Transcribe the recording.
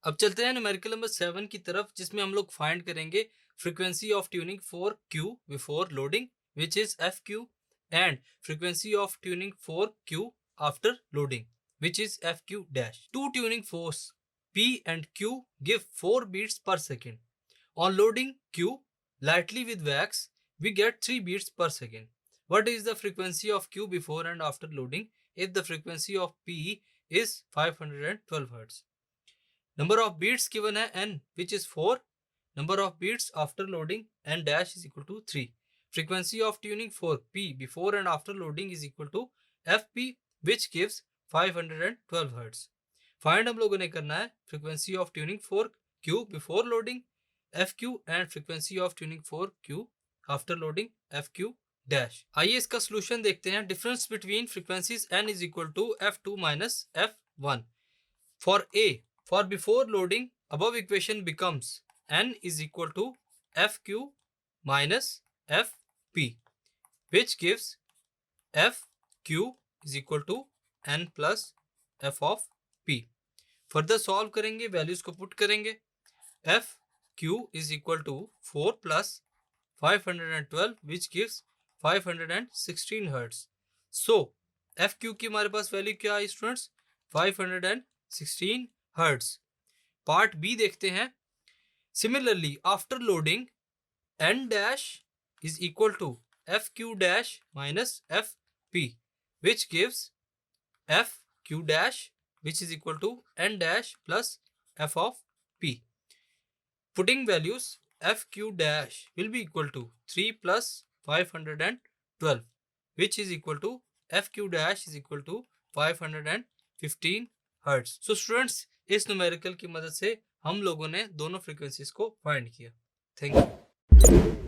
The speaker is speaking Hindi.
अब चलते हैं न्यूमेरिकल नंबर 7 की तरफ, जिसमें हम लोग फाइंड करेंगे frequency of tuning for Q before loading which is F Q and frequency of tuning for Q after loading which is FQ dash. Two tuning force P and Q give 4 beats per second. On loading Q lightly with wax, we get 3 beats per second. What is the frequency of Q before and after loading if the frequency of P is 512 Hz? Number of beats given है N which is 4. Number of beats after loading N dash is equal to 3. Frequency of tuning for P before and after loading is equal to FP which gives 512 Hz. Find हम लोगों ने करना है frequency of tuning for Q before loading F Q and frequency of tuning for Q after loading F Q dash. आइए इसका सोल्यूशन देखते हैं. Difference between frequencies N is equal to F two minus F one. For A, for before loading above equation becomes n is equal to fq minus fp which gives fq is equal to n plus f of p. Further solve करेंगे, वैल्यूज को पुट करेंगे. F Q is equal to 4 plus 512 which gives 516 hertz. So F Q की हमारे पास वैल्यू क्या है स्टूडेंट्स? 516 हर्ट्ज. पार्ट बी देखते हैं. Similarly after loading N dash is equal to F Q dash minus F P which gives f q dash which is equal to n dash plus f of p. Putting values, f q dash will be equal to 3 plus 512 which is equal to f q dash is equal to 515 hertz. So students, इस न्यूमेरिकल की मदद से हम लोगों ने दोनों फ्रीक्वेंसीज को फाइंड किया. Thank you.